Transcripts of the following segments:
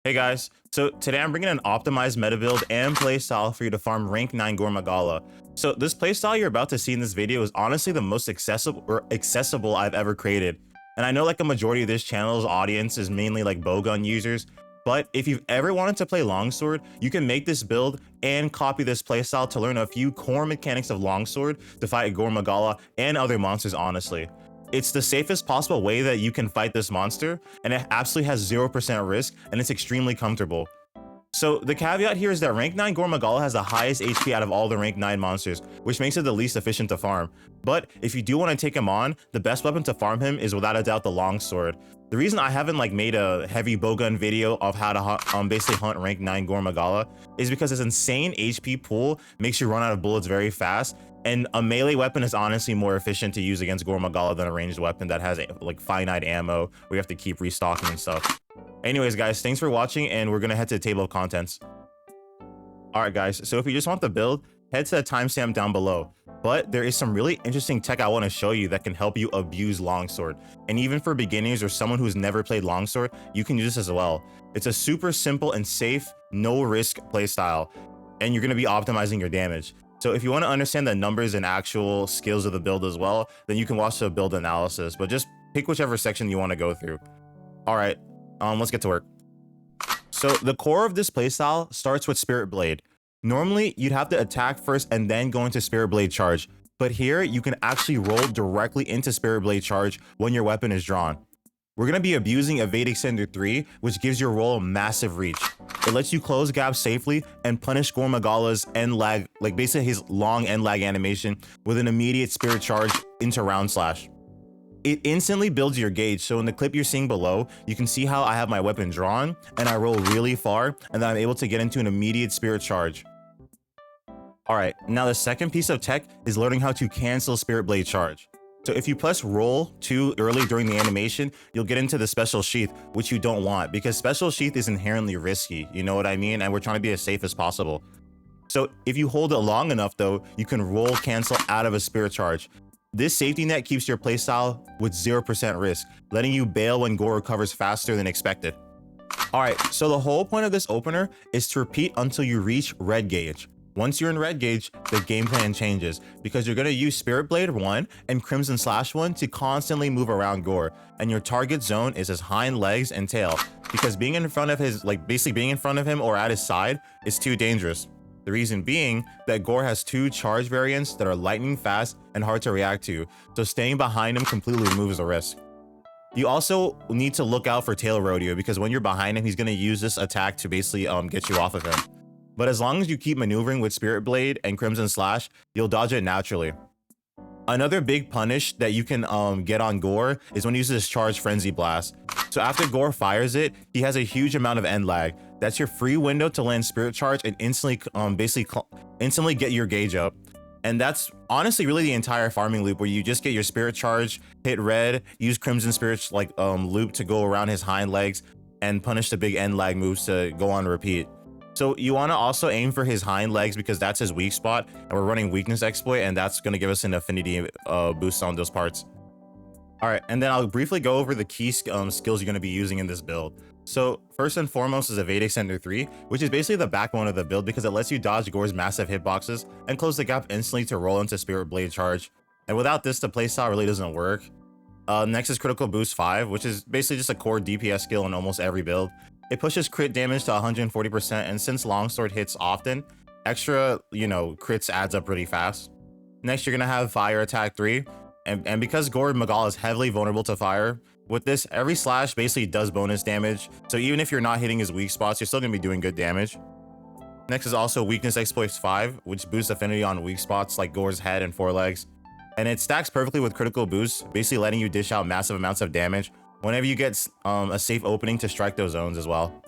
Hey guys, so today I'm bringing an optimized meta build and playstyle for you to farm rank 9 Gore Magala. So this playstyle you're about to see in this video is honestly the most accessible I've ever created. And I know like a majority of this channel's audience is mainly like bowgun users, but if you've ever wanted to play longsword, you can make this build and copy this playstyle to learn a few core mechanics of longsword to fight Gore Magala and other monsters honestly. It's the safest possible way that you can fight this monster, and it absolutely has 0% risk, and it's extremely comfortable. So the caveat here is that rank 9 Gore Magala has the highest HP out of all the rank 9 monsters, which makes it the least efficient to farm. But if you do want to take him on, the best weapon to farm him is without a doubt the longsword. The reason I haven't made a heavy bowgun video of how to basically hunt rank 9 Gore Magala is because his insane HP pool makes you run out of bullets very fast, and a melee weapon is honestly more efficient to use against Gore Magala than a ranged weapon that has like finite ammo where you have to keep restocking and stuff. Anyways, guys, thanks for watching, and we're gonna head to the table of contents. All right, guys, so if you just want the build, head to the timestamp down below. But there is some really interesting tech I want to show you that can help you abuse longsword. And even for beginners or someone who's never played longsword, you can use this as well. It's a super simple and safe, no risk playstyle, and you're gonna be optimizing your damage. So if you want to understand the numbers and actual skills of the build as well, then you can watch the build analysis, but just pick whichever section you want to go through. All right, let's get to work. So the core of this playstyle starts with Spirit Blade. Normally, you'd have to attack first and then go into Spirit Blade charge, but here you can actually roll directly into Spirit Blade charge when your weapon is drawn. We're going to be abusing Evade Extender 3, which gives your roll massive reach. It lets you close gaps safely and punish Gore Magala's end lag, like basically his long end lag animation, with an immediate spirit charge into round slash. It instantly builds your gauge, so in the clip you're seeing below, you can see how I have my weapon drawn and I roll really far, and then I'm able to get into an immediate spirit charge. Alright, now the second piece of tech is learning how to cancel Spirit Blade charge. So if you press roll too early during the animation, you'll get into the special sheath, which you don't want because special sheath is inherently risky, you know what I mean? And we're trying to be as safe as possible. So if you hold it long enough though, you can roll cancel out of a spirit charge. This safety net keeps your playstyle with 0% risk, letting you bail when Gore recovers faster than expected. Alright, so the whole point of this opener is to repeat until you reach red gauge. Once you're in red gauge, the game plan changes because you're going to use Spirit Blade 1 and Crimson Slash 1 to constantly move around Gore, and your target zone is his hind legs and tail because being in front of his, basically being in front of him or at his side is too dangerous. The reason being that Gore has two charge variants that are lightning fast and hard to react to, so staying behind him completely removes the risk. You also need to look out for tail rodeo because when you're behind him, he's going to use this attack to basically get you off of him. But as long as you keep maneuvering with Spirit Blade and Crimson Slash, you'll dodge it naturally. Another big punish that you can get on Gore is when he uses his Charge Frenzy Blast. So after Gore fires it, he has a huge amount of end lag. That's your free window to land Spirit Charge and instantly get your gauge up. And that's honestly really the entire farming loop where you just get your Spirit Charge, hit red, use Crimson Spirit loop to go around his hind legs, and punish the big end lag moves to go on repeat. So you want to also aim for his hind legs because that's his weak spot, and we're running weakness exploit, and that's going to give us an affinity boost on those parts. All right, and then I'll briefly go over the key skills you're going to be using in this build. So first and foremost is Evade Extender 3, which is basically the backbone of the build because it lets you dodge Gore's massive hitboxes and close the gap instantly to roll into Spirit Blade charge. And without this, the playstyle really doesn't work. Next is Critical Boost 5, which is basically just a core DPS skill in almost every build. It pushes crit damage to 140%, and since longsword hits often, extra, crits adds up pretty fast. Next, you're gonna have Fire Attack 3, and because Gore Magala is heavily vulnerable to fire, with this, every slash basically does bonus damage, so even if you're not hitting his weak spots, you're still gonna be doing good damage. Next is also Weakness Exploits 5, which boosts affinity on weak spots like Gore's head and forelegs, and it stacks perfectly with Critical Boost, basically letting you dish out massive amounts of damage whenever you get a safe opening to strike those zones as well.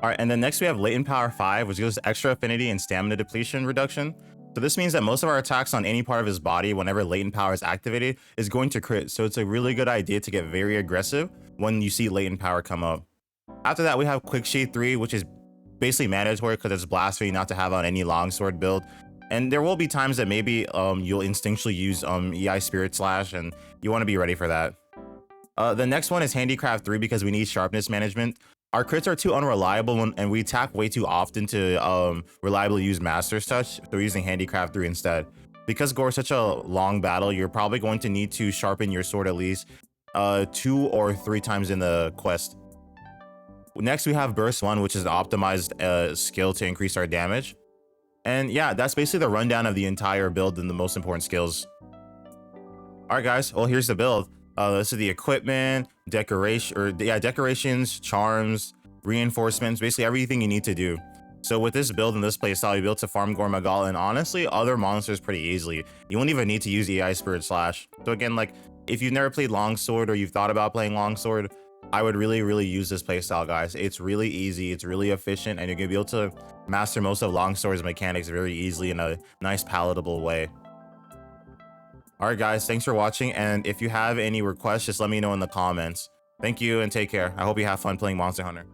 All right, and then next we have Latent Power 5, which gives extra affinity and stamina depletion reduction. So this means that most of our attacks on any part of his body whenever Latent Power is activated is going to crit, so it's a really good idea to get very aggressive when you see Latent Power come up. After that, we have Quick Shade 3, which is basically mandatory because it's blasphemy not to have on any longsword build. And there will be times that maybe you'll instinctually use EI Spirit Slash, and you want to be ready for that. The next one is Handicraft 3 because we need sharpness management. Our crits are too unreliable and we attack way too often to reliably use Master's Touch, so we're using Handicraft 3 instead. Because Gore is such a long battle, you're probably going to need to sharpen your sword at least 2 or 3 times in the quest. Next, we have Burst 1, which is an optimized skill to increase our damage. And yeah, that's basically the rundown of the entire build and the most important skills. All right, guys, well, here's the build. This is the equipment, decorations, charms, reinforcements, basically everything you need to do. So with this build and this playstyle, you'll be able to farm Gore Magala and honestly other monsters pretty easily. You won't even need to use EI Spirit Slash. So again, like if you've never played Longsword or you've thought about playing Longsword, I would really use this playstyle, guys. It's really easy, it's really efficient, and you're gonna be able to master most of Longsword's mechanics very easily in a nice palatable way. All right, guys, thanks for watching, and if you have any requests, just let me know in the comments. Thank you and take care. I hope you have fun playing Monster Hunter.